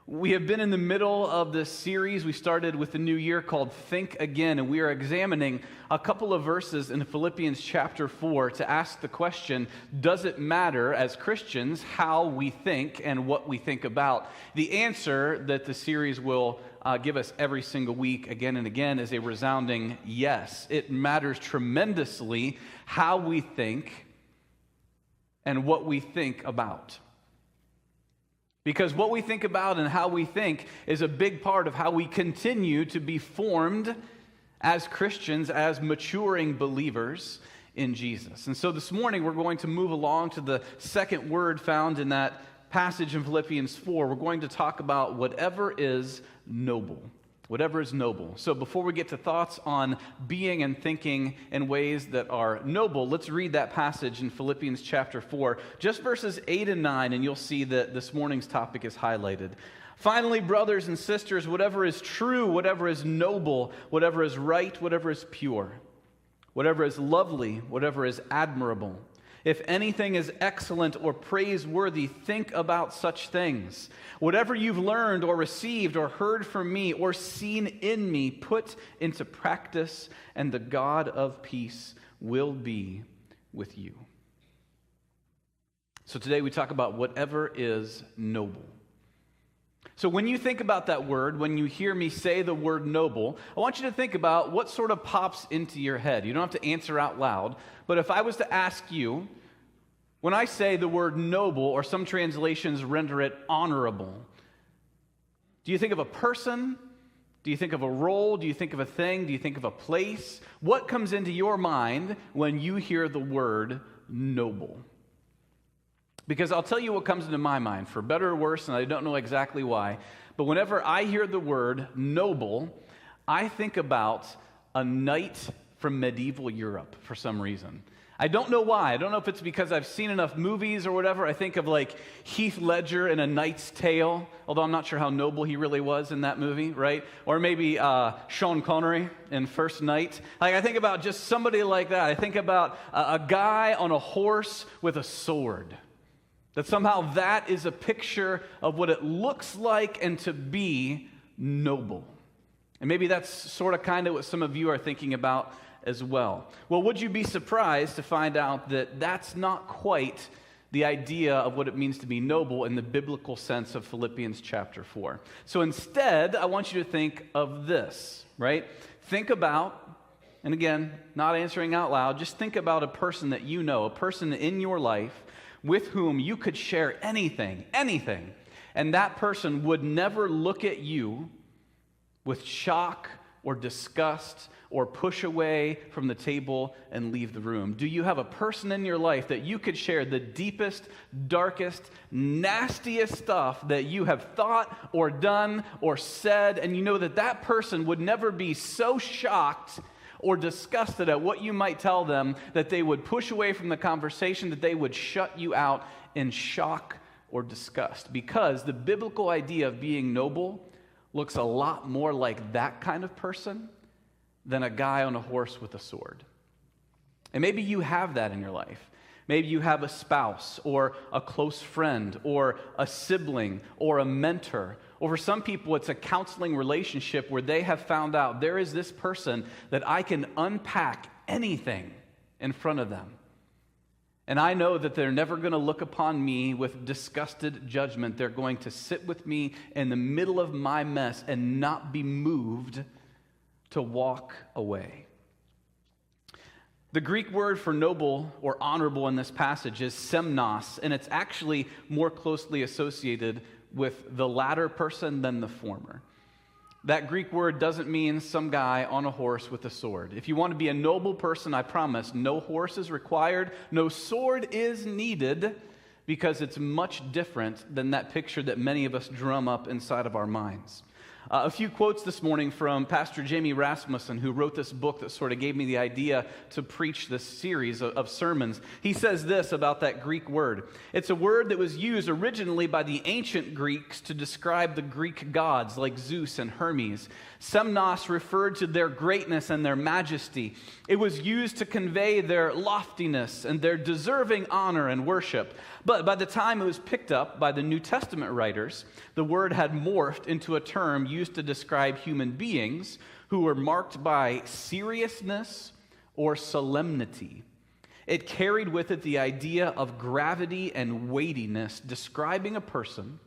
We have been in the middle of this series we started with the new year called Think Again, and we are examining a couple of verses in Philippians chapter 4 to ask the question, does it matter as Christians how we think and what we think about? The answer that the series will give us every single week, again and again, is a resounding yes. It matters tremendously how we think and what we think about. Because what we think about and how we think is a big part of how we continue to be formed as Christians, as maturing believers in Jesus. And so this morning we're going to move along to the second word found in that passage in Philippians 4. We're going to talk about whatever is noble. Whatever is noble. So before we get to thoughts on being and thinking in ways that are noble, let's read that passage in Philippians chapter 4, just verses 8 and 9, and you'll see that this morning's topic is highlighted. Finally, brothers and sisters, whatever is true, whatever is noble, whatever is right, whatever is pure, whatever is lovely, whatever is admirable, if anything is excellent or praiseworthy, think about such things. Whatever you've learned or received or heard from me or seen in me, put into practice, and the God of peace will be with you. So today we talk about whatever is noble. So when you think about that word, when you hear me say the word noble, I want you to think about what sort of pops into your head. You don't have to answer out loud, but if I was to ask you, when I say the word noble, or some translations render it honorable, do you think of a person? Do you think of a role? Do you think of a thing? Do you think of a place? What comes into your mind when you hear the word noble? Because I'll tell you what comes into my mind, for better or worse, and I don't know exactly why, but whenever I hear the word noble, I think about a knight from medieval Europe for some reason. I don't know why. I don't know if it's because I've seen enough movies or whatever. I think of like Heath Ledger in A Knight's Tale, although I'm not sure how noble he really was in that movie, right? Or maybe Sean Connery in First Knight. Like I think about just somebody like that. I think about a guy on a horse with a sword. That somehow that is a picture of what it looks like and to be noble. And maybe that's sort of kind of what some of you are thinking about as well. Well, would you be surprised to find out that that's not quite the idea of what it means to be noble in the biblical sense of Philippians chapter 4. So instead, I want you to think of this, right? Think about, and again, not answering out loud, just think about a person that you know, a person in your life with whom you could share anything, and that person would never look at you with shock or disgust or push away from the table and leave the room. Do you have a person in your life that you could share the deepest, darkest, nastiest stuff that you have thought or done or said, and you know that that person would never be so shocked or disgusted at what you might tell them that they would push away from the conversation, that they would shut you out in shock or disgust? Because the biblical idea of being noble looks a lot more like that kind of person than a guy on a horse with a sword. And maybe you have that in your life. Maybe you have a spouse or a close friend or a sibling or a mentor. Or for some people, it's a counseling relationship where they have found out there is this person that I can unpack anything in front of them. And I know that they're never going to look upon me with disgusted judgment. They're going to sit with me in the middle of my mess and not be moved to walk away. The Greek word for noble or honorable in this passage is semnos, and it's actually more closely associated with the latter person than the former. That Greek word doesn't mean some guy on a horse with a sword. If you want to be a noble person, I promise, no horse is required, no sword is needed, because it's much different than that picture that many of us drum up inside of our minds. A few quotes this morning from Pastor Jamie Rasmussen, who wrote this book that sort of gave me the idea to preach this series of sermons. He says this about that Greek word. It's a word that was used originally by the ancient Greeks to describe the Greek gods like Zeus and Hermes. Semnos referred to their greatness and their majesty. It was used to convey their loftiness and their deserving honor and worship. But by the time it was picked up by the New Testament writers, the word had morphed into a term used to describe human beings who were marked by seriousness or solemnity. It carried with it the idea of gravity and weightiness, describing a person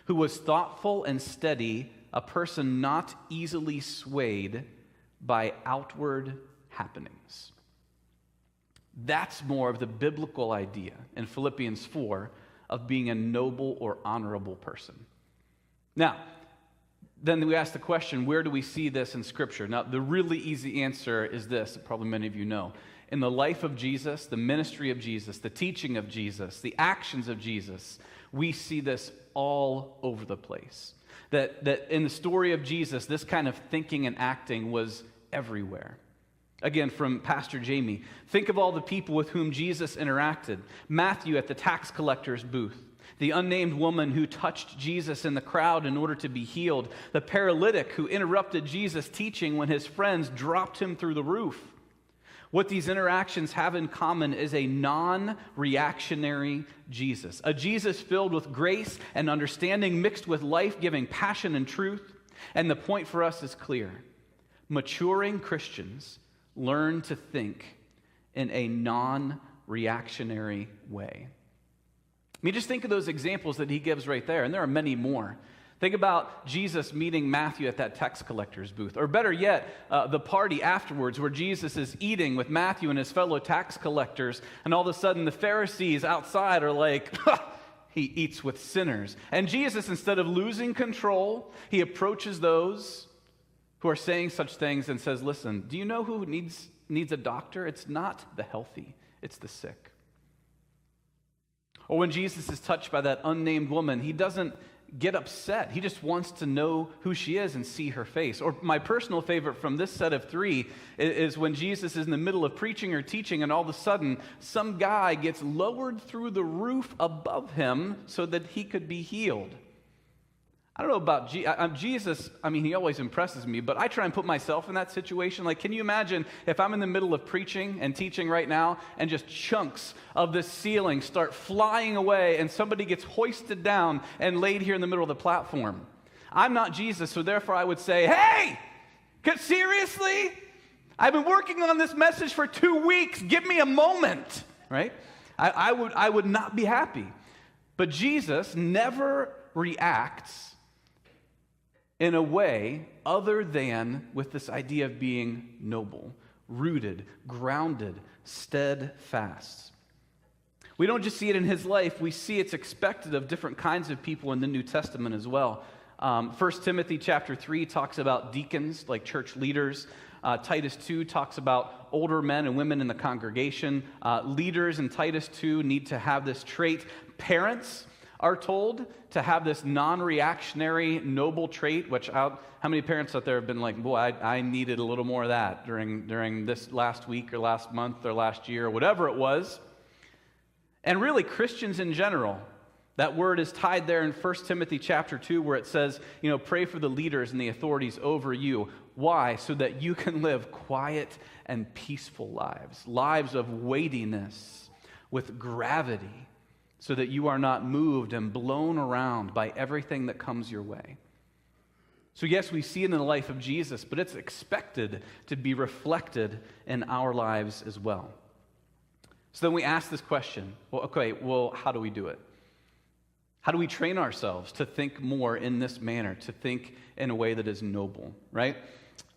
who was thoughtful and steady, a person not easily swayed by outward happenings. That's more of the biblical idea in Philippians 4 of being a noble or honorable person. Now, then we ask the question, where do we see this in Scripture? Now, the really easy answer is this, probably many of you know. In the life of Jesus, the ministry of Jesus, the teaching of Jesus, the actions of Jesus, we see this all over the place. That in the story of Jesus, this kind of thinking and acting was everywhere. Again, from Pastor Jamie, think of all the people with whom Jesus interacted. Matthew at the tax collector's booth, the unnamed woman who touched Jesus in the crowd in order to be healed, the paralytic who interrupted Jesus' teaching when his friends dropped him through the roof. What these interactions have in common is a non-reactionary Jesus, a Jesus filled with grace and understanding mixed with life-giving passion and truth. And the point for us is clear. Maturing Christians learn to think in a non-reactionary way. I mean, just think of those examples that he gives right there, and there are many more. Think about Jesus meeting Matthew at that tax collector's booth. Or better yet, the party afterwards where Jesus is eating with Matthew and his fellow tax collectors, and all of a sudden the Pharisees outside are like, he eats with sinners. And Jesus, instead of losing control, he approaches those who are saying such things and says, listen, do you know who needs a doctor? It's not the healthy, it's the sick. Or when Jesus is touched by that unnamed woman, he doesn't get upset. He just wants to know who she is and see her face. Or my personal favorite from this set of three is when Jesus is in the middle of preaching or teaching, and all of a sudden some guy gets lowered through the roof above him so that he could be healed. I don't know about Jesus. I mean, he always impresses me, but I try and put myself in that situation. Like, can you imagine if I'm in the middle of preaching and teaching right now and just chunks of the ceiling start flying away and somebody gets hoisted down and laid here in the middle of the platform? I'm not Jesus, so therefore I would say, hey, seriously? I've been working on this message for 2 weeks. Give me a moment, right? I would not be happy. But Jesus never reacts in a way other than with this idea of being noble, rooted, grounded, steadfast. We don't just see it in his life, we see it's expected of different kinds of people in the New Testament as well. 1 Timothy chapter 3 talks about deacons, like church leaders. Titus 2 talks about older men and women in the congregation. Leaders in Titus 2 need to have this trait. Parents are told to have this non-reactionary, noble trait, which how many parents out there have been like, boy, I needed a little more of that during this last week or last month or last year or whatever it was. And really, Christians in general, that word is tied there in 1 Timothy chapter 2 where it says, pray for the leaders and the authorities over you. Why? So that you can live quiet and peaceful lives of weightiness with gravity, so that you are not moved and blown around by everything that comes your way. So yes, we see it in the life of Jesus, but it's expected to be reflected in our lives as well. So then we ask this question, how do we do it? How do we train ourselves to think more in this manner, to think in a way that is noble, right?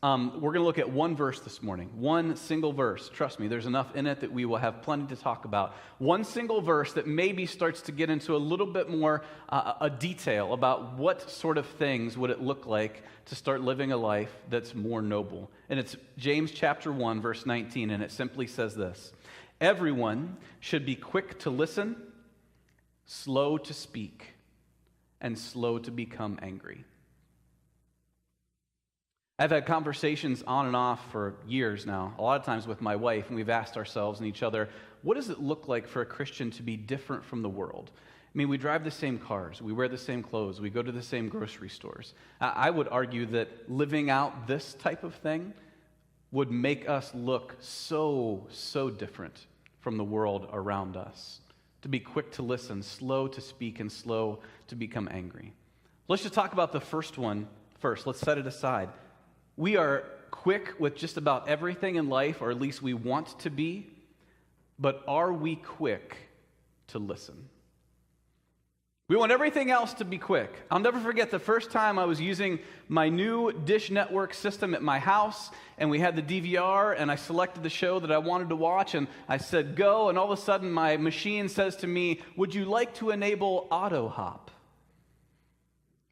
We're going to look at one verse this morning, one single verse. Trust me, there's enough in it that we will have plenty to talk about. One single verse that maybe starts to get into a little bit more a detail about what sort of things would it look like to start living a life that's more noble. And it's James chapter 1, verse 19, and it simply says this: everyone should be quick to listen, slow to speak, and slow to become angry. I've had conversations on and off for years now, a lot of times with my wife, and we've asked ourselves and each other, what does it look like for a Christian to be different from the world? I mean, we drive the same cars, we wear the same clothes, we go to the same grocery stores. I would argue that living out this type of thing would make us look so different from the world around us. To be quick to listen, slow to speak, and slow to become angry. Let's just talk about the first one first. Let's set it aside. We are quick with just about everything in life, or at least we want to be, but are we quick to listen? We want everything else to be quick. I'll never forget the first time I was using my new Dish Network system at my house, and we had the DVR, and I selected the show that I wanted to watch, and I said go, and all of a sudden my machine says to me, would you like to enable auto hop?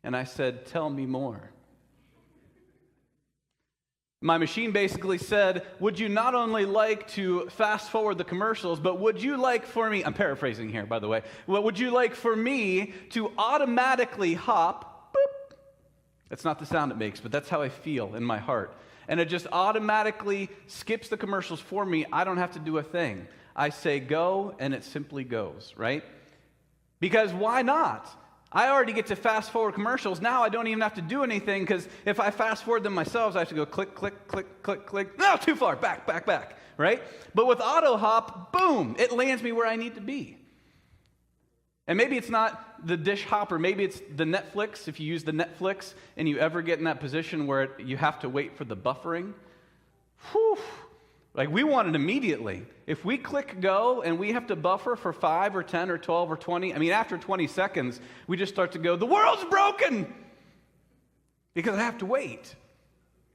And I said, tell me more. My machine basically said, would you not only like to fast forward the commercials, but would you like for me, I'm paraphrasing here, by the way, well, would you like for me to automatically hop, boop. That's not the sound it makes, but that's how I feel in my heart. And it just automatically skips the commercials for me. I don't have to do a thing. I say go, and it simply goes, right? Because why not? I already get to fast forward commercials. Now I don't even have to do anything, because if I fast forward them myself, I have to go click, click, click, click, click. No, too far. Back, right? But with auto hop, boom, it lands me where I need to be. And maybe it's not the Dish Hopper. Maybe it's the Netflix. If you use the Netflix and you ever get in that position where you have to wait for the buffering, whew, like we want it immediately. If we click go and we have to buffer for 5 or 10 or 12 or 20, I mean, after 20 seconds, we just start to go, the world's broken! Because I have to wait.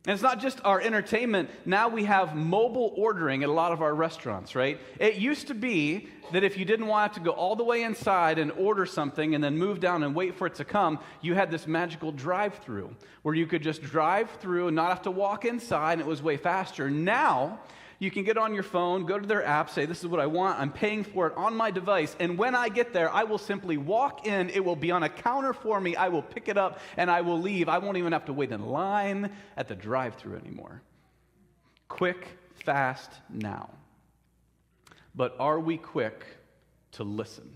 And it's not just our entertainment. Now we have mobile ordering at a lot of our restaurants, right? It used to be that if you didn't want to go all the way inside and order something and then move down and wait for it to come, you had this magical drive-through where you could just drive through and not have to walk inside, and it was way faster. Now, you can get on your phone, go to their app, say, this is what I want, I'm paying for it on my device, and when I get there, I will simply walk in, it will be on a counter for me, I will pick it up, and I will leave. I won't even have to wait in line at the drive-thru anymore. Quick, fast, now. But are we quick to listen?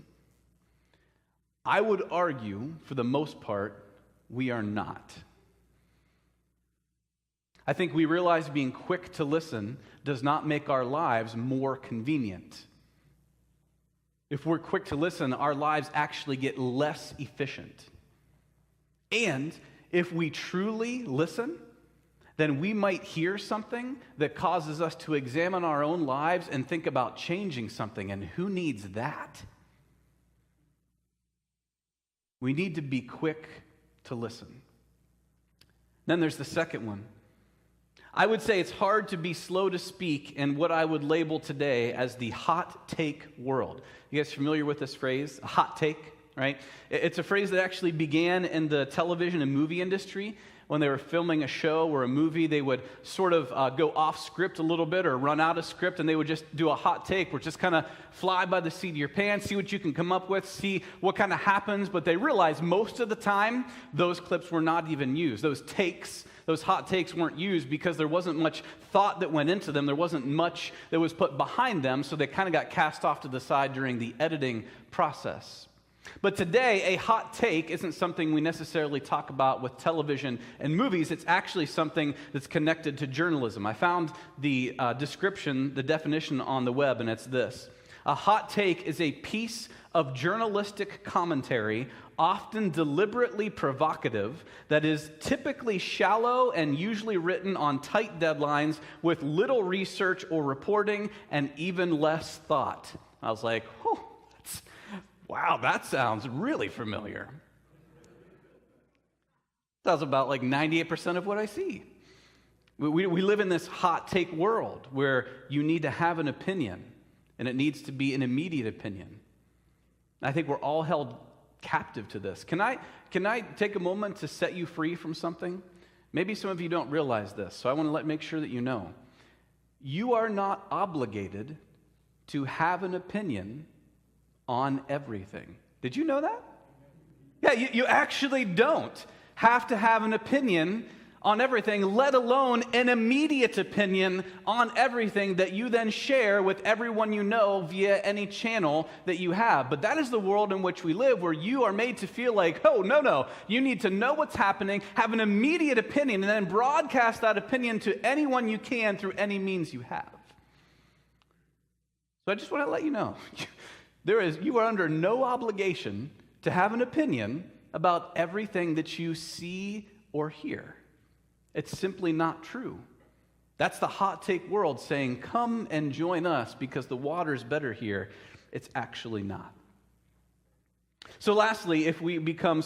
I would argue, for the most part, we are not. I think we realize being quick to listen does not make our lives more convenient. If we're quick to listen, our lives actually get less efficient. And if we truly listen, then we might hear something that causes us to examine our own lives and think about changing something. And who needs that? We need to be quick to listen. Then there's the second one. I would say it's hard to be slow to speak in what I would label today as the hot take world. You guys familiar with this phrase, a hot take, right? It's a phrase that actually began in the television and movie industry. When they were filming a show or a movie, they would sort of go off script a little bit or run out of script, and they would just do a hot take where just kind of fly by the seat of your pants, see what you can come up with, see what kind of happens. But they realized most of the time, those clips were not even used. Those takes, those hot takes weren't used because there wasn't much thought that went into them. There wasn't much that was put behind them, so they kind of got cast off to the side during the editing process. But today, a hot take isn't something we necessarily talk about with television and movies. It's actually something that's connected to journalism. I found the description, the definition on the web, and it's this. A hot take is a piece of journalistic commentary, often deliberately provocative, that is typically shallow and usually written on tight deadlines with little research or reporting and even less thought. I was like, oh, wow, that sounds really familiar. That's about like 98% of what I see. We live in this hot take world where you need to have an opinion, and it needs to be an immediate opinion. I think we're all held captive to this. Can I take a moment to set you free from something? Maybe some of you don't realize this, so I want to make sure that you know. You are not obligated to have an opinion on everything. Did you know that? Yeah, you actually don't have to have an opinion on everything, let alone an immediate opinion on everything that you then share with everyone you know via any channel that you have. But that is the world in which we live, where you are made to feel like, oh, no, you need to know what's happening, have an immediate opinion, and then broadcast that opinion to anyone you can through any means you have. So I just want to let you know, you are under no obligation to have an opinion about everything that you see or hear. It's simply not true. That's the hot take world saying, come and join us because the water's better here. It's actually not. So lastly, if we become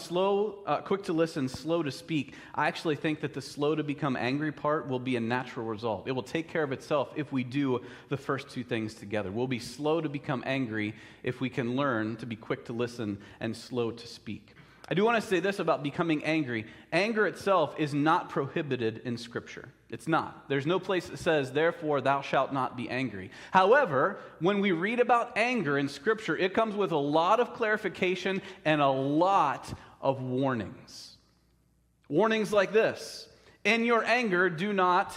quick to listen, slow to speak, I actually think that the slow to become angry part will be a natural result. It will take care of itself if we do the first two things together. We'll be slow to become angry if we can learn to be quick to listen and slow to speak. I do want to say this about becoming angry. Anger itself is not prohibited in Scripture. It's not. There's no place that says, therefore, thou shalt not be angry. However, when we read about anger in Scripture, it comes with a lot of clarification and a lot of warnings. Warnings like this: in your anger, do not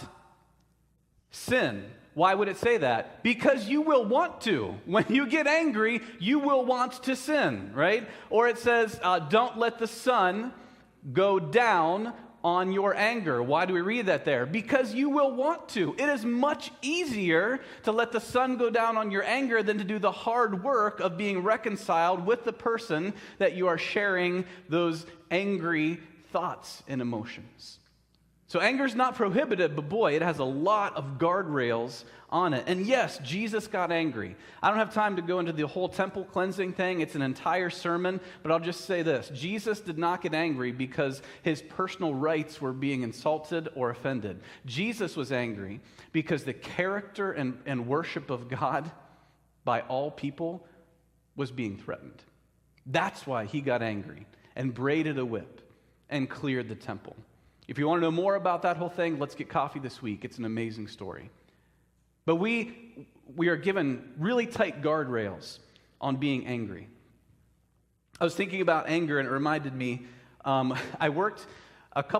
sin. Why would it say that? Because you will want to. When you get angry, you will want to sin, right? Or it says, don't let the sun go down on your anger. Why do we read that there? Because you will want to. It is much easier to let the sun go down on your anger than to do the hard work of being reconciled with the person that you are sharing those angry thoughts and emotions. So anger is not prohibited, but boy, it has a lot of guardrails on it. And yes, Jesus got angry. I don't have time to go into the whole temple cleansing thing. It's an entire sermon, but I'll just say this. Jesus did not get angry because his personal rights were being insulted or offended. Jesus was angry because the character and worship of God by all people was being threatened. That's why he got angry and braided a whip and cleared the temple. If you want to know more about that whole thing, let's get coffee this week. It's an amazing story. But we are given really tight guardrails on being angry. I was thinking about anger, and it reminded me, I worked 2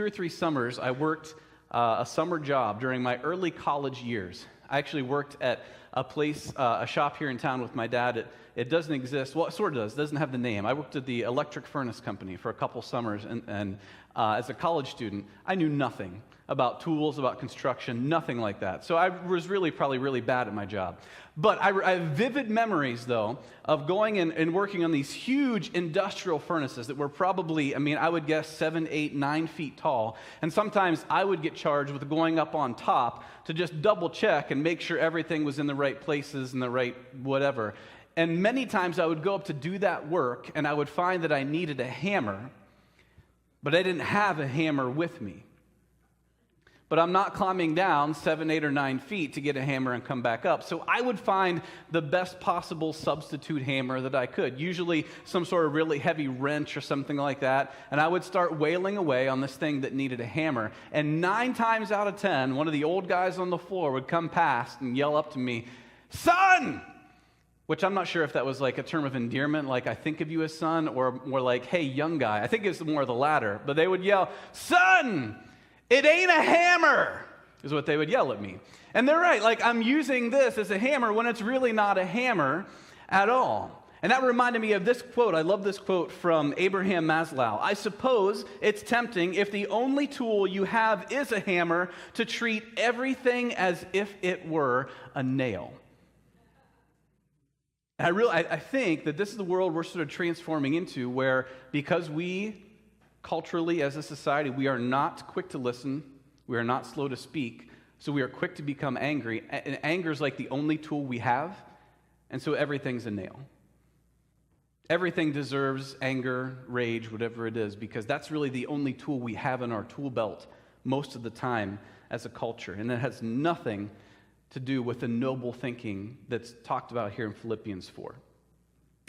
or 3 summers, I worked a summer job during my early college years. I actually worked at a shop here in town with my dad. It doesn't exist. Well, it sort of does. It doesn't have the name. I worked at the electric furnace company for a couple summers, and as a college student, I knew nothing about tools, about construction, nothing like that. So I was probably really bad at my job. But I have vivid memories, though, of going and working on these huge industrial furnaces that were probably, I would guess 7, 8, 9 feet tall. And sometimes I would get charged with going up on top to just double check and make sure everything was in the right places and the right whatever. And many times I would go up to do that work, and I would find that I needed a hammer, but I didn't have a hammer with me. But I'm not climbing down 7, 8, or 9 feet to get a hammer and come back up. So I would find the best possible substitute hammer that I could, usually some sort of really heavy wrench or something like that, and I would start wailing away on this thing that needed a hammer. And 9 times out of 10, one of the old guys on the floor would come past and yell up to me, "Son!" Which I'm not sure if that was like a term of endearment, like I think of you as son, or more like, hey, young guy. I think it's more the latter. But they would yell, "Son, it ain't a hammer," is what they would yell at me. And they're right, like I'm using this as a hammer when it's really not a hammer at all. And that reminded me of this quote. I love this quote from Abraham Maslow. "I suppose it's tempting, if the only tool you have is a hammer, to treat everything as if it were a nail." And I think that this is the world we're sort of transforming into, where because we, culturally as a society, we are not quick to listen, we are not slow to speak, so we are quick to become angry. And anger is like the only tool we have, and so everything's a nail. Everything deserves anger, rage, whatever it is, because that's really the only tool we have in our tool belt most of the time as a culture. And it has nothing to do with the noble thinking that's talked about here in Philippians 4.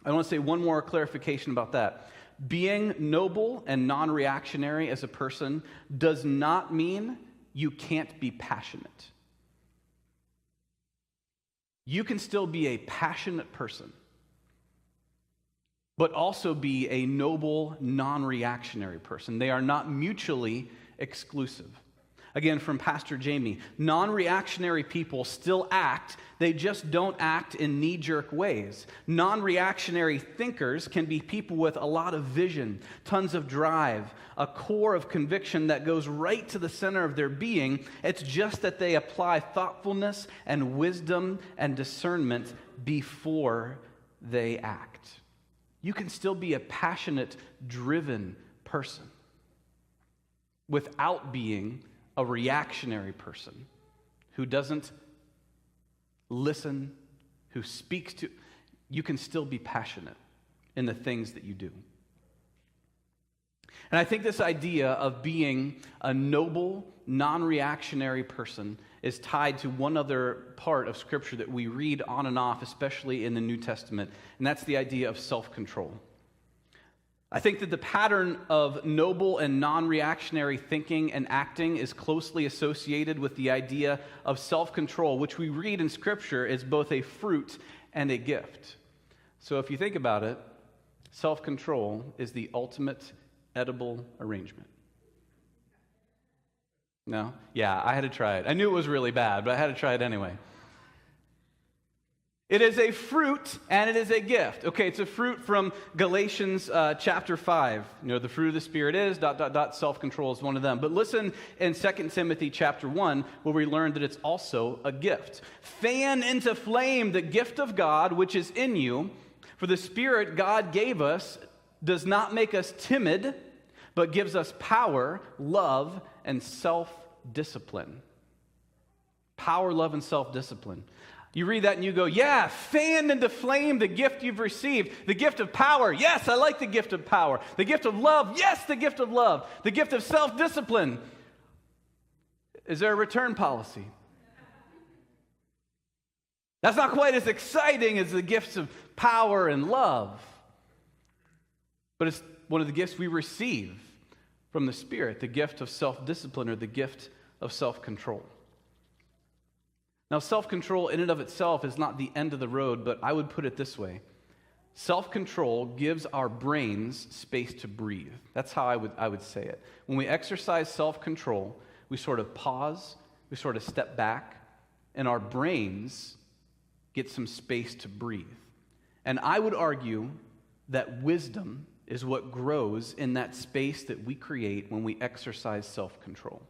I want to say one more clarification about that. Being noble and non-reactionary as a person does not mean you can't be passionate. You can still be a passionate person, but also be a noble, non-reactionary person. They are not mutually exclusive. Again, from Pastor Jamie, non-reactionary people still act, they just don't act in knee-jerk ways. Non-reactionary thinkers can be people with a lot of vision, tons of drive, a core of conviction that goes right to the center of their being. It's just that they apply thoughtfulness and wisdom and discernment before they act. You can still be a passionate, driven person without being a reactionary person who doesn't listen, who speaks to. You can still be passionate in the things that you do. And I think this idea of being a noble, non-reactionary person is tied to one other part of Scripture that we read on and off, especially in the New Testament, and that's the idea of self-control. I think that the pattern of noble and non-reactionary thinking and acting is closely associated with the idea of self-control, which we read in Scripture is both a fruit and a gift. So if you think about it, self-control is the ultimate edible arrangement. No? Yeah, I had to try it. I knew it was really bad, but I had to try it anyway. It is a fruit and it is a gift. Okay, it's a fruit from Galatians chapter 5. You know, the fruit of the Spirit is, ... self-control is one of them. But listen in 2 Timothy chapter 1, where we learn that it's also a gift. Fan into flame the gift of God which is in you, for the Spirit God gave us does not make us timid, but gives us power, love, and self-discipline. Power, love, and self-discipline. You read that and you go, yeah, fan into flame the gift you've received. The gift of power. Yes, I like the gift of power. The gift of love. Yes, the gift of love. The gift of self-discipline. Is there a return policy? That's not quite as exciting as the gifts of power and love. But it's one of the gifts we receive from the Spirit, the gift of self-discipline or the gift of self-control. Now, self-control in and of itself is not the end of the road, but I would put it this way. Self-control gives our brains space to breathe. That's how I would say it. When we exercise self-control, we sort of pause, we sort of step back, and our brains get some space to breathe. And I would argue that wisdom is what grows in that space that we create when we exercise self-control.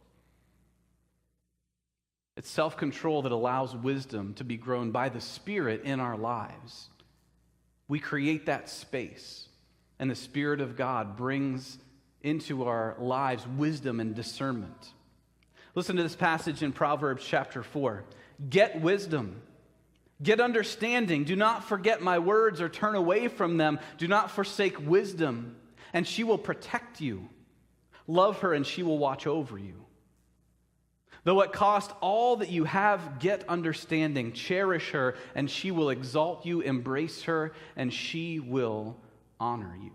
It's self-control that allows wisdom to be grown by the Spirit in our lives. We create that space, and the Spirit of God brings into our lives wisdom and discernment. Listen to this passage in Proverbs chapter 4. Get wisdom. Get understanding. Do not forget my words or turn away from them. Do not forsake wisdom, and she will protect you. Love her, and she will watch over you. Though it cost all that you have, get understanding. Cherish her, and she will exalt you. Embrace her, and she will honor you.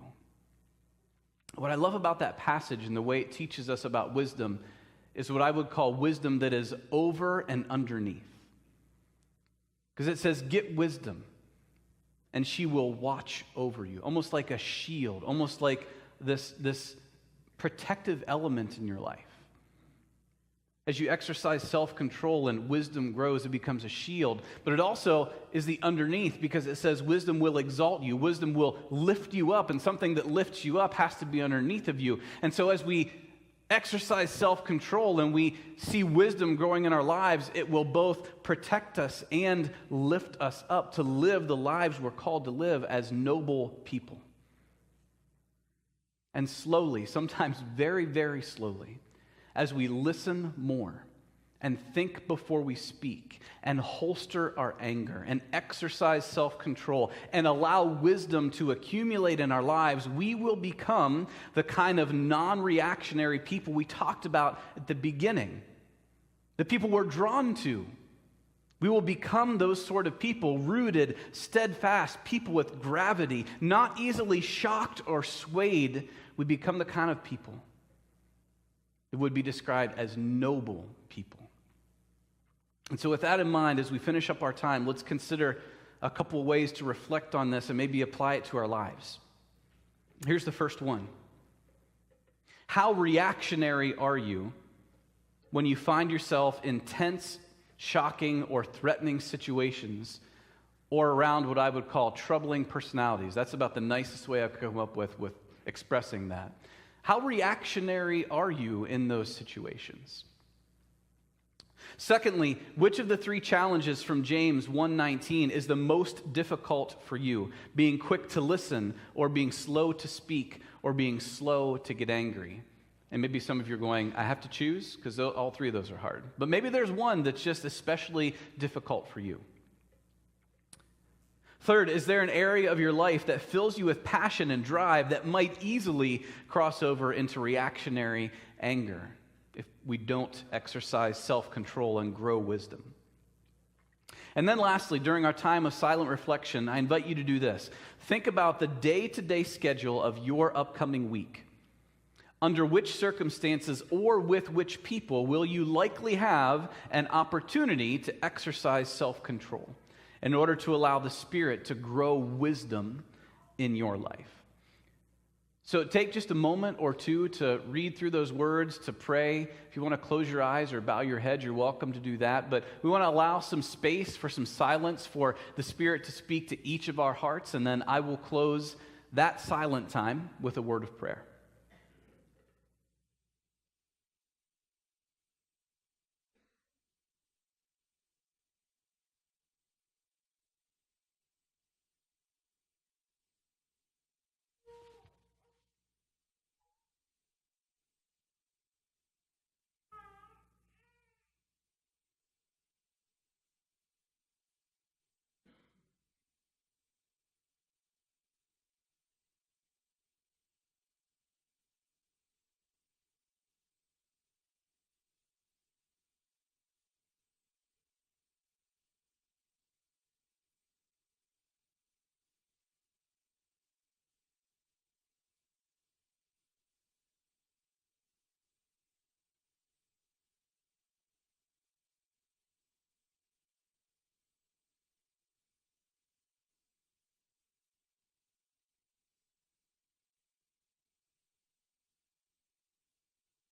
What I love about that passage and the way it teaches us about wisdom is what I would call wisdom that is over and underneath. Because it says, get wisdom, and she will watch over you. Almost like a shield, almost like this protective element in your life. As you exercise self-control and wisdom grows, it becomes a shield. But it also is the underneath, because it says wisdom will exalt you. Wisdom will lift you up, and something that lifts you up has to be underneath of you. And so as we exercise self-control and we see wisdom growing in our lives, it will both protect us and lift us up to live the lives we're called to live as noble people. And slowly, sometimes very, very slowly, as we listen more and think before we speak and holster our anger and exercise self-control and allow wisdom to accumulate in our lives, we will become the kind of non-reactionary people we talked about at the beginning, the people we're drawn to. We will become those sort of people, rooted, steadfast, people with gravity, not easily shocked or swayed. We become the kind of people that would be described as noble people. And so with that in mind, as we finish up our time, let's consider a couple ways to reflect on this and maybe apply it to our lives. Here's the first one. How reactionary are you when you find yourself in tense, shocking, or threatening situations or around what I would call troubling personalities? That's about the nicest way I've come up with expressing that. How reactionary are you in those situations? Secondly, which of the three challenges from James 1:19 is the most difficult for you? Being quick to listen, or being slow to speak, or being slow to get angry? And maybe some of you are going, I have to choose, because all three of those are hard. But maybe there's one that's just especially difficult for you. Third, is there an area of your life that fills you with passion and drive that might easily cross over into reactionary anger if we don't exercise self-control and grow wisdom? And then lastly, during our time of silent reflection, I invite you to do this. Think about the day-to-day schedule of your upcoming week. Under which circumstances or with which people will you likely have an opportunity to exercise self-control in order to allow the Spirit to grow wisdom in your life? So take just a moment or two to read through those words, to pray. If you want to close your eyes or bow your head, you're welcome to do that. But we want to allow some space for some silence for the Spirit to speak to each of our hearts, and then I will close that silent time with a word of prayer.